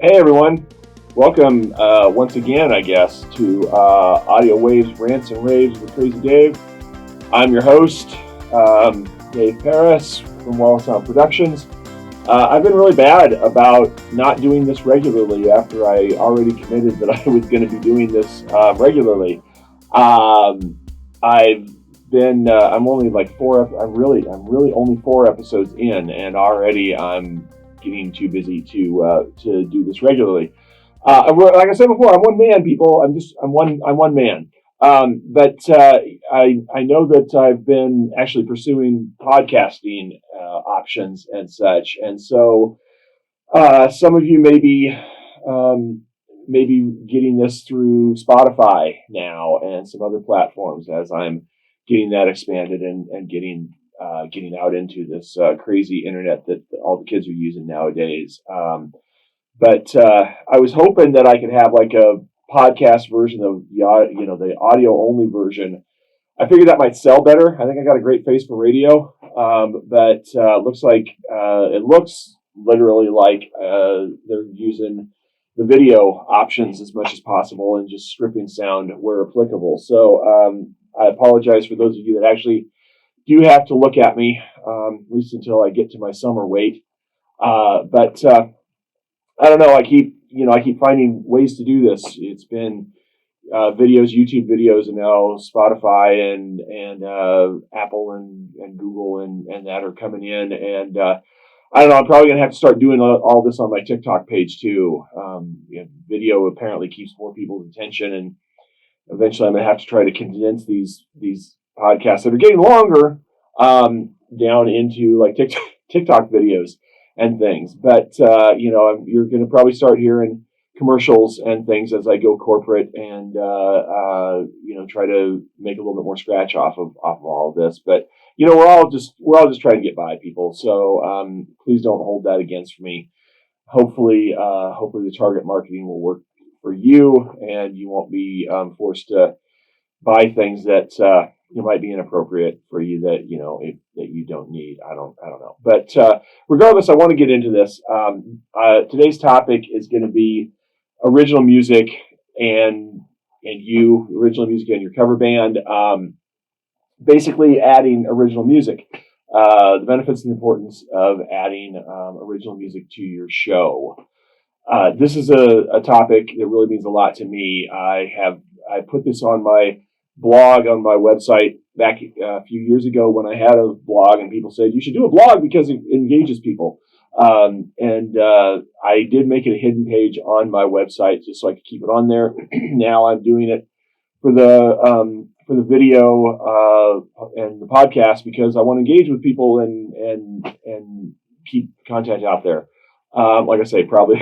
Hey everyone, welcome once again, I guess, to Audio Waves, Rants and Raves with Crazy Dave. I'm your host, Dave Paris from Wallace Sound Productions. I've been really bad about not doing this regularly after I already committed that I was going to be doing this regularly. I've been, I'm only like I'm really only 4 episodes in, and already I'm getting too busy to do this regularly. Like I said before, I'm one man, people. I'm one man. But I know that I've been actually pursuing podcasting options and such, and so some of you maybe getting this through Spotify now and some other platforms as I'm getting that expanded and getting out into this crazy internet that all the kids are using nowadays. But I was hoping that I could have like a podcast version of the audio only version. I figured that might sell better. I think I got a great face for radio, but it looks literally like they're using the video options as much as possible and just stripping sound where applicable. So I apologize for those of you that actually do have to look at me, at least until I get to my summer weight. But I don't know. I keep finding ways to do this. It's been videos, YouTube videos, and now Spotify and Apple and Google and that are coming in. And I don't know. I'm probably gonna have to start doing all this on my TikTok page too. Video apparently keeps more people's attention, and eventually I'm gonna have to try to condense these podcasts that are getting longer down into like TikTok videos and things. But you're going to probably start hearing commercials and things as I go corporate and try to make a little bit more scratch off of all of this. But we're all just trying to get by, people. So please don't hold that against me. Hopefully the target marketing will work for you, and you won't be forced to buy things that might be inappropriate for you that that you don't need. I don't know. But regardless, I want to get into this. Today's topic is going to be original music and original music and your cover band. Basically, adding original music. The benefits and importance of adding original music to your show. This is a topic that really means a lot to me. I put this on my blog on my website back a few years ago when I had a blog, and people said you should do a blog because it engages people. I did make it a hidden page on my website just so I could keep it on there. Now I'm doing it for the video and the podcast because I want to engage with people and keep content out there. Like I say, probably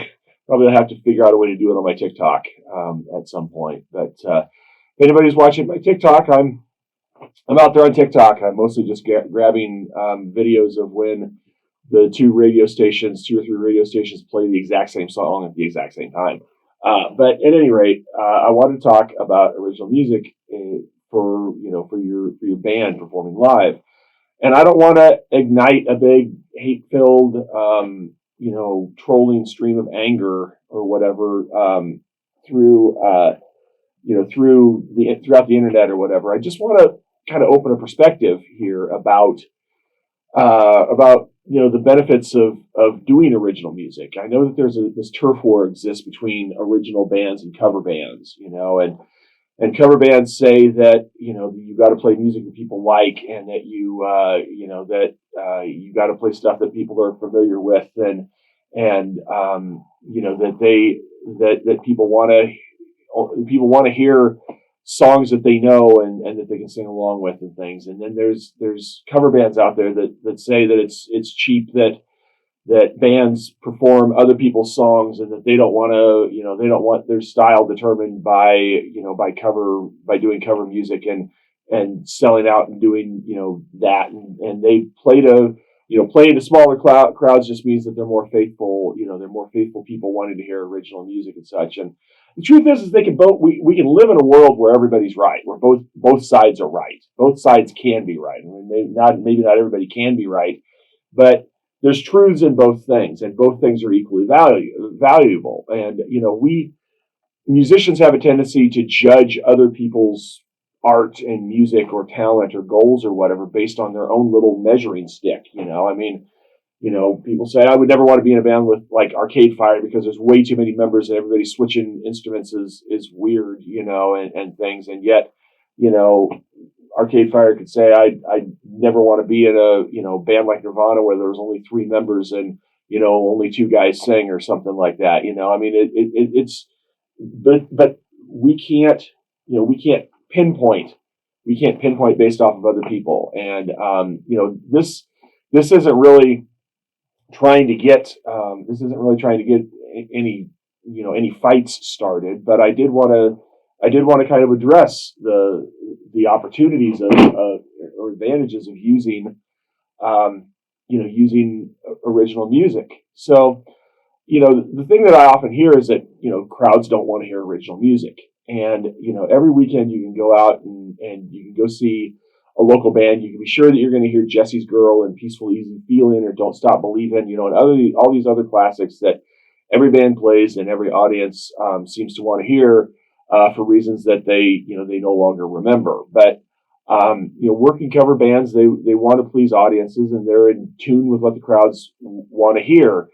I'll have to figure out a way to do it on my TikTok at some point. But if anybody's watching my TikTok, I'm out there on TikTok. I'm mostly just grabbing videos of when the two or three radio stations play the exact same song at the exact same time. But at any rate, I want to talk about original music for your band performing live. And I don't want to ignite a big hate-filled, trolling stream of anger or whatever throughout the internet or whatever. I just want to kind of open a perspective here about the benefits of doing original music. I know that there's this turf war exists between original bands and cover bands, and cover bands say that you got to play music that people like, and that you got to play stuff that people are familiar with, and that people want to hear songs that they know and that they can sing along with and things. And then there's cover bands out there that say that it's cheap that bands perform other people's songs, and that they don't want their style determined by doing cover music and selling out and doing that, and they playing to smaller crowds just means that they're more faithful people wanting to hear original music and such. And the truth is they can both. We can live in a world where everybody's right, where both sides are right. Both sides can be right. I mean, maybe not everybody can be right, but there's truths in both things, and both things are equally valuable. And we musicians have a tendency to judge other people's art and music or talent or goals or whatever based on their own little measuring stick. I mean, people say I would never want to be in a band with like Arcade Fire because there's way too many members and everybody switching instruments is weird, and things. And yet, you know, Arcade Fire could say I never want to be in a band like Nirvana where there's only three members and only two guys sing or something like that. I mean it's but we can't pinpoint based off of other people. And this isn't really trying to get any fights started, but I did want to kind of address the opportunities of or advantages of using using original music. So the thing that I often hear is that crowds don't want to hear original music, and every weekend you can go out and you can go see a local band. You can be sure that you're going to hear Jesse's Girl and Peaceful Easy Feeling or Don't Stop Believing, and all these other classics that every band plays and every audience seems to want to hear for reasons that they no longer remember. But working cover bands, they want to please audiences, and they're in tune with what the crowds want to hear.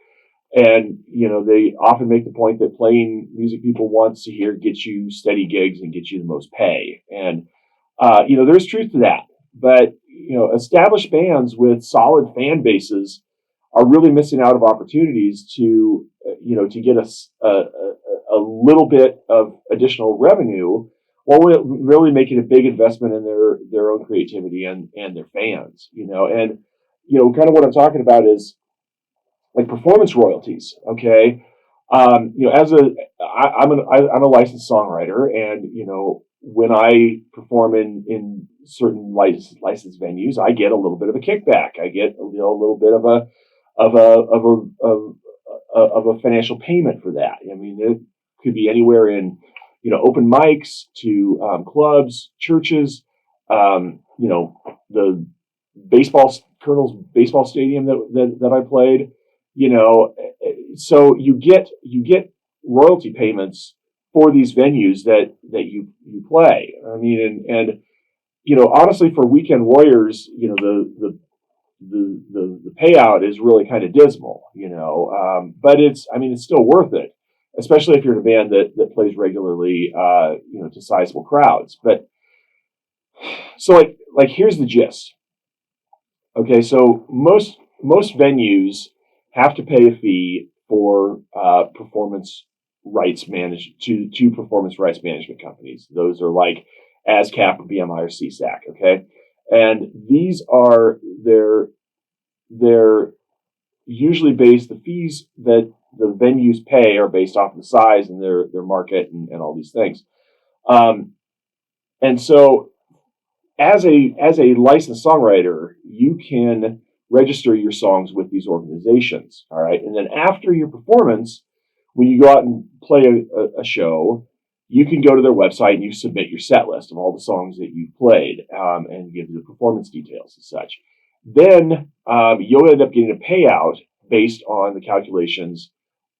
And they often make the point that playing music people want to hear gets you steady gigs and gets you the most pay. And there's truth to that. But established bands with solid fan bases are really missing out of opportunities to to get a little bit of additional revenue, while we're really making a big investment in their own creativity and their fans. And kind of what I'm talking about is like performance royalties. Okay, I'm a licensed songwriter, and when I perform in certain licensed venues, I get a little bit of a kickback. I get a little bit of a financial payment for that. I mean, it could be anywhere in open mics to clubs, churches, the Colonel's baseball stadium that I played. So you get royalty payments for these venues that you play. I mean, and honestly, for weekend warriors, the payout is really kind of dismal, but it's still worth it, especially if you're in a band that plays regularly, to sizable crowds. But so like here's the gist. Okay, so most venues have to pay a fee for performance rights to performance rights management companies. Those are like ASCAP, or BMI, or CSAC. Okay, and these are they're usually based, the fees that the venues pay are based off of the size and their market and all these things. And so as a licensed songwriter, you can register your songs with these organizations. All right. And then after your performance, when you go out and play a show, you can go to their website and you submit your set list of all the songs that you've played, and give the performance details and such. Then you'll end up getting a payout based on the calculations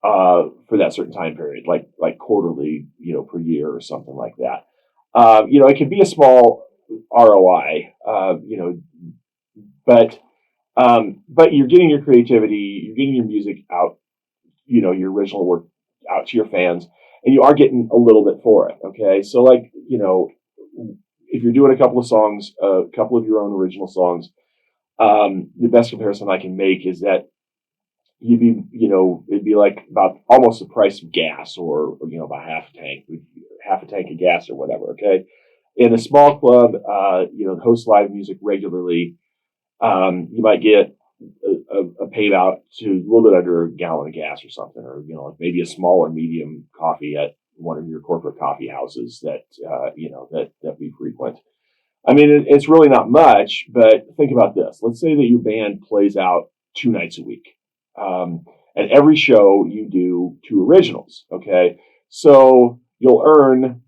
for that certain time period, like quarterly, per year or something like that. It can be a small ROI, but you're getting your creativity, you're getting your music out, your original work out to your fans, and you are getting a little bit for it. Okay, so if you're doing a couple of songs, a couple of your own original songs, the best comparison I can make is that it'd be like about almost the price of gas, or about half a tank of gas or whatever. Okay, in a small club, host live music regularly, you might get a payout to a little bit under a gallon of gas or something, or maybe a small or medium coffee at one of your corporate coffee houses that we frequent. I mean, it's really not much, but think about this. Let's say that your band plays out 2 nights a week. And every show you do 2 originals. Okay. So you'll earn,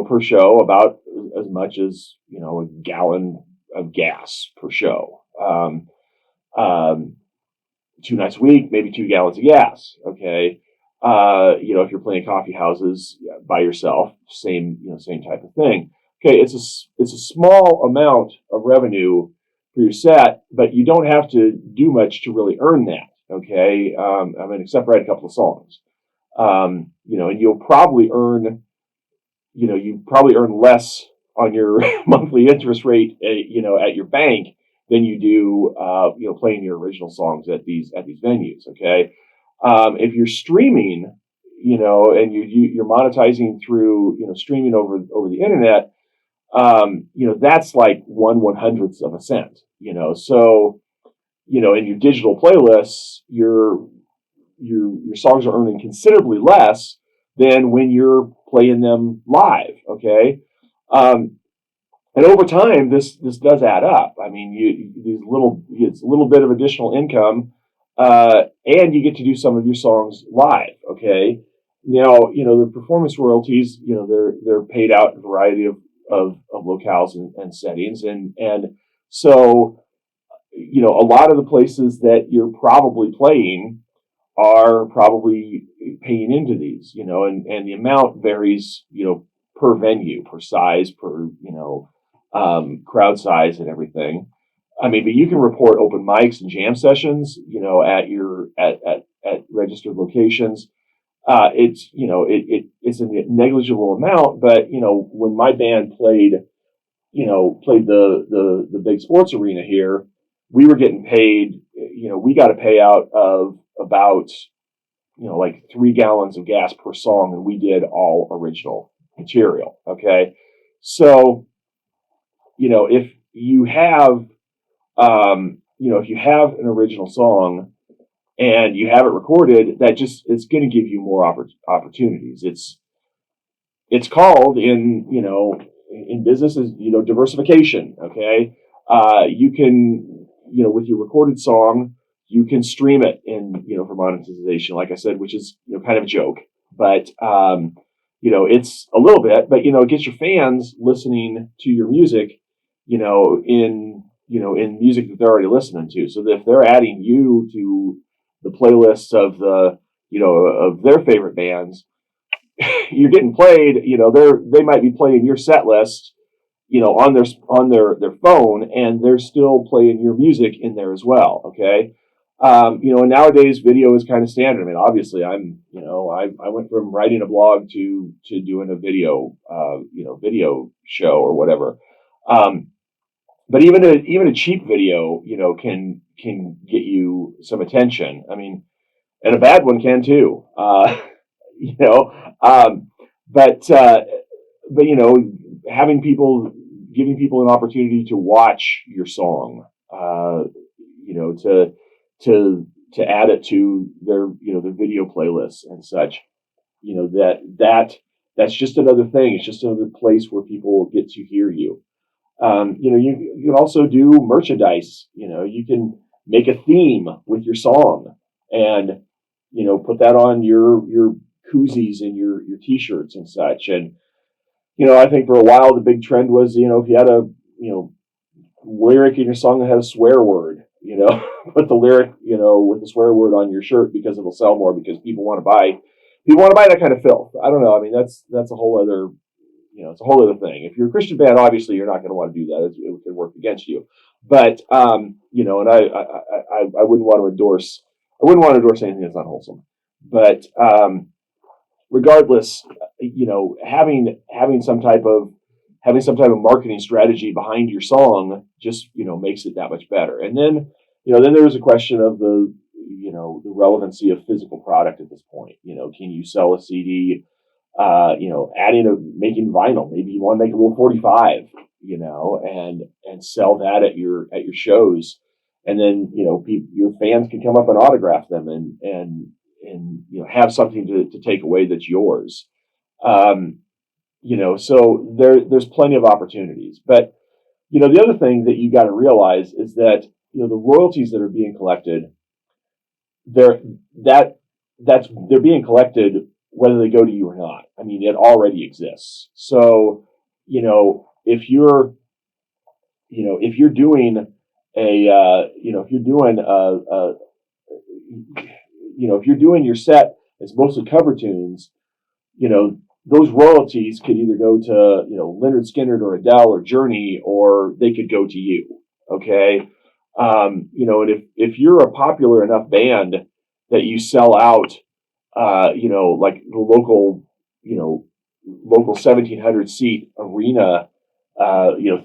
per show about as much as, a gallon of gas per show. 2 nights a week, maybe 2 gallons of gas. Okay. If you're playing coffee houses by yourself, same type of thing. Okay. It's a small amount of revenue for your set, but you don't have to do much to really earn that. Okay. Except write a couple of songs. And you'll probably earn, you probably earn less on your monthly interest rate, at your bank than you do, playing your original songs at these venues. Okay. If you're streaming, and you're monetizing through, streaming over the internet, that's like 1/100th of a cent, so, in your digital playlists, your songs are earning considerably less than when you're playing them live. Okay. And over time, this does add up. I mean, it's a little bit of additional income, and you get to do some of your songs live. Okay. Now, the performance royalties, they're paid out in a variety of locales and settings. And so, a lot of the places that you're probably playing are probably paying into these, and the amount varies, per venue, per size, per, crowd size and everything. I mean, but you can report open mics and jam sessions, at registered locations. It's a negligible amount, but, when my band played the big sports arena here, we were getting paid, we got a payout of about, like 3 gallons of gas per song, and we did all original material. Okay. So, if you have, if you have an original song and you have it recorded, it's going to give you more opportunities. It's called in business is, diversification. Okay. You can, with your recorded song, you can stream it for monetization, like I said, which is, kind of a joke, but, it's a little bit, but, it gets your fans listening to your music, in music that they're already listening to. So that if they're adding you to the playlists of of their favorite bands, you're getting played, they might be playing your set list, on their phone, and they're still playing your music in there as well. Okay. And nowadays video is kind of standard. I mean, obviously I went from writing a blog to doing a video show or whatever. But even a cheap video, can get you some attention. I mean, and a bad one can too. You know, um, but having giving people an opportunity to watch your song, to add it to their video playlists and such, that's just another thing. It's just another place where people get to hear you. You can also do merchandise. You can make a theme with your song and, put that on your koozies and your t-shirts and such. And, I think for a while, the big trend was, if you had a, lyric in your song that had a swear word, put the lyric, with the swear word on your shirt because it'll sell more because people want to buy that kind of filth. I don't know. I mean, that's a whole other, it's a whole other thing. If you're a Christian band, obviously you're not going to want to do that. It could work against you. But, and I wouldn't want to endorse, anything that's not wholesome. But, regardless, having some type of marketing strategy behind your song just, makes it that much better. And then, then there's a question of the relevancy of physical product at this point. Can you sell a CD? Making vinyl. Maybe you want to make a little 45, and sell that at your shows, and then your fans can come up and autograph them and have something to take away that's yours. So there's plenty of opportunities. But the other thing that you got to realize is that the royalties that are being collected, they're being collected whether they go to you or not. I mean, it already exists. So, if you're doing if you're doing your set, it's mostly cover tunes, those royalties could either go to, Leonard Skinner or Adele or Journey, or they could go to you. Okay. And if you're a popular enough band that you sell out, like the local 1,700 seat arena,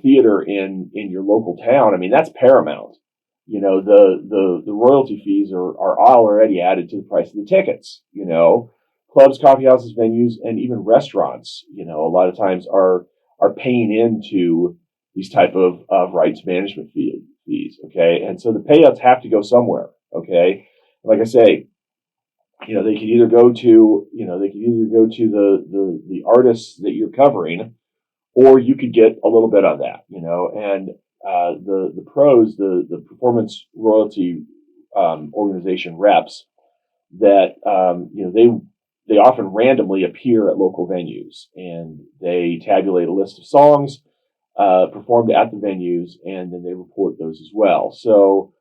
theater in your local town, I mean, that's paramount. The royalty fees are already added to the price of the tickets. Clubs, coffee houses, venues, and even restaurants, a lot of times are paying into these type of rights management fees. Okay. And so the payouts have to go somewhere. Okay. Like I say, they could either go to, the artists that you're covering, or you could get a little bit on that, and the pros, the performance royalty organization reps, that they often randomly appear at local venues, and they tabulate a list of songs performed at the venues, and then they report those as well. So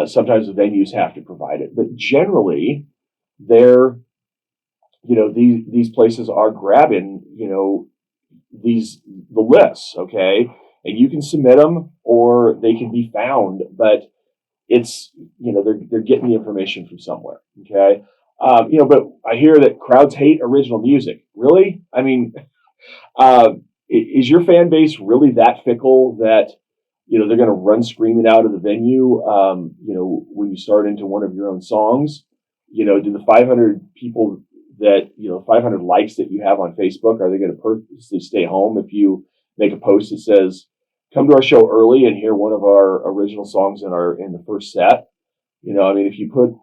sometimes the venues have to provide it, but generally they're these places are grabbing the lists. Okay, and you can submit them or they can be found, but it's they're getting the information from somewhere. Okay. But I hear that crowds hate original music. Really? I mean, is your fan base really that fickle that they're going to run screaming out of the venue? When you start into one of your own songs, do the 500 people that 500 likes that you have on Facebook, are they going to purposely stay home if you make a post that says, "Come to our show early and hear one of our original songs in the first set"? I mean, if you put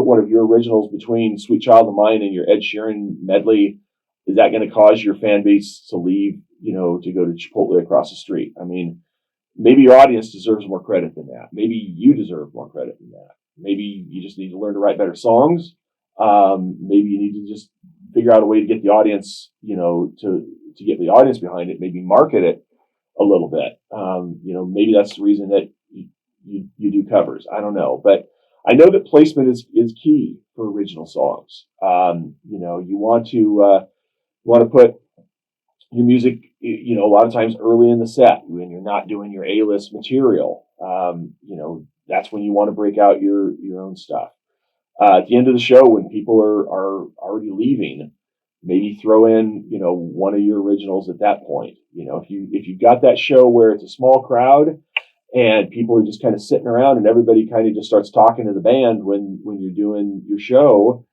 one of your originals between "Sweet Child of Mine" and your Ed Sheeran medley, is that going to cause your fan base to leave, to go to Chipotle across the street? I mean, maybe your audience deserves more credit than that. Maybe you deserve more credit than that. Maybe you just need to learn to write better songs. Maybe you need to just figure out a way to get the audience, to get the audience behind it. Maybe market it a little bit. Maybe that's the reason that you do covers. I don't know, but I know that placement is key for original songs. You want to put your music, a lot of times early in the set when you're not doing your A-list material. That's when you want to break out your own stuff. At the end of the show, when people are already leaving, maybe throw in, one of your originals at that point. If you've got that show where it's a small crowd and people are just kind of sitting around and everybody kind of just starts talking to the band when you're doing your show,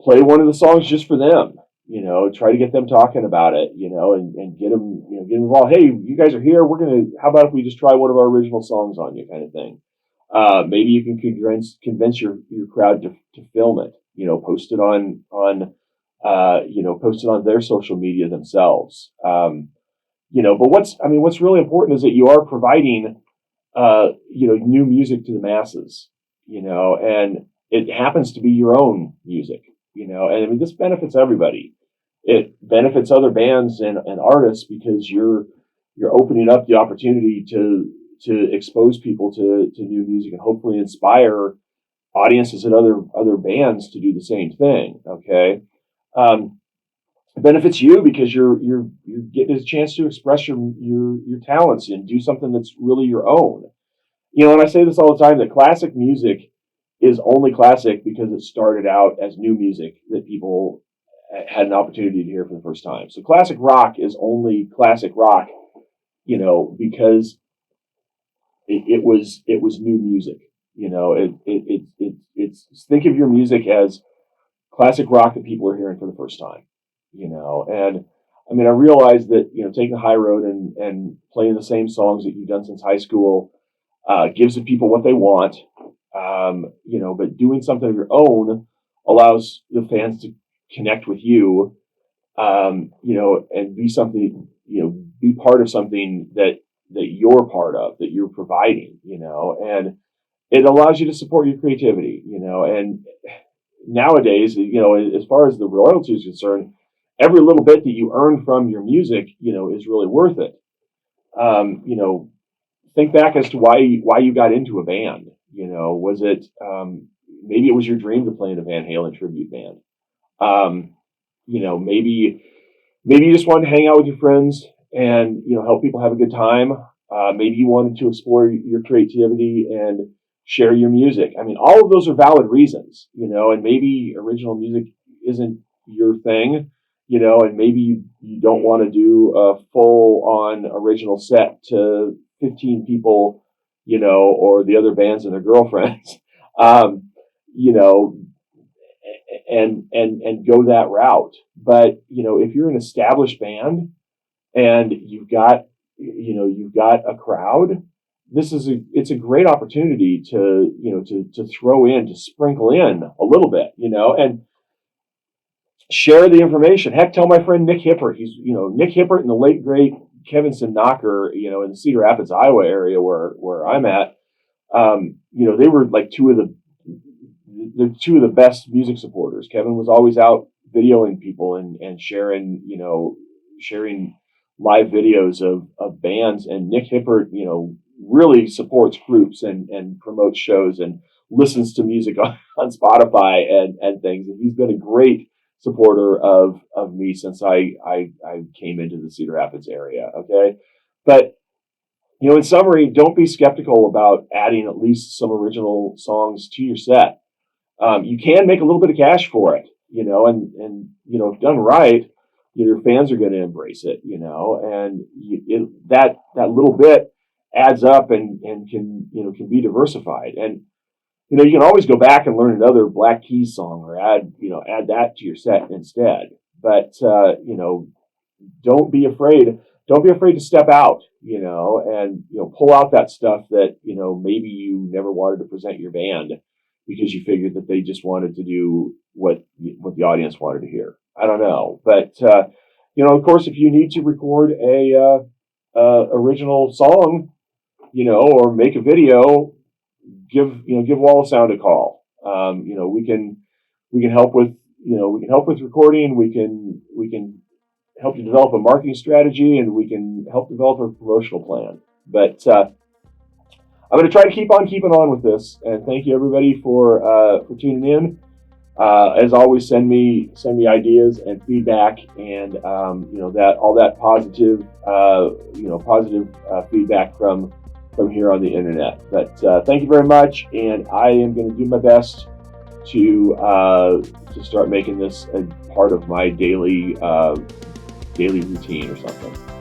play one of the songs just for them. Try to get them talking about it, and get them, get them involved. Hey, you guys are here. How about if we just try one of our original songs on you, kind of thing. Maybe you can convince your crowd to film it, post it on their social media themselves. But what's really important is that you are providing, new music to the masses, and it happens to be your own music, and I mean, this benefits everybody. It benefits other bands and artists because you're opening up the opportunity to expose people to new music and hopefully inspire audiences and other bands to do the same thing. Okay. It benefits you because you're getting a chance to express your talents and do something that's really your own. And I say this all the time, that classic music is only classic because it started out as new music that people had an opportunity to hear for the first time. So classic rock is only classic rock, because it was new music. It's think of your music as classic rock that people are hearing for the first time. And I mean, I realize that taking the high road and playing the same songs that you've done since high school gives the people what they want. But doing something of your own allows the fans to connect with you, and be part of something that you're part of, that you're providing, and it allows you to support your creativity, and nowadays, as far as the royalty is concerned, every little bit that you earn from your music, is really worth it. Think back as to why you got into a band. Was it maybe it was your dream to play in a Van Halen tribute band? Um, maybe you just wanted to hang out with your friends and help people have a good time. Maybe you wanted to explore your creativity and share your music. I mean, all of those are valid reasons, and maybe original music isn't your thing, and maybe you don't want to do a full on original set to 15 people, or the other bands and their girlfriends, um, you know, and go that route. But, if you're an established band and you've got a crowd, it's a great opportunity to throw in, to sprinkle in a little bit, and share the information. Heck, tell my friend Nick Hippert. He's, Nick Hippert and the late great Kevin Knocker, in the Cedar Rapids, Iowa area where I'm at. They were like two of the best music supporters. Kevin was always out videoing people and sharing live videos of bands. And Nick Hippert, really supports groups and promotes shows and listens to music on Spotify and things. And he's been a great supporter of me since I came into the Cedar Rapids area. Okay. But, in summary, don't be skeptical about adding at least some original songs to your set. You can make a little bit of cash for it, and if done right, your fans are going to embrace it, and that little bit adds up and can be diversified. And, you can always go back and learn another Black Keys song or add that to your set instead. But, don't be afraid. Don't be afraid to step out, and, pull out that stuff that, maybe you never wanted to present your band because you figured that they just wanted to do what the audience wanted to hear. I don't know. But, of course, if you need to record a original song, or make a video, give Wall of Sound a call. We can help with recording. We can help you develop a marketing strategy, and we can help develop a promotional plan. But I'm going to try to keep on keeping on with this. And thank you everybody for tuning in. As always, send me ideas and feedback, and that positive feedback from here on the internet. But thank you very much, and I am going to do my best to start making this a part of my daily routine or something.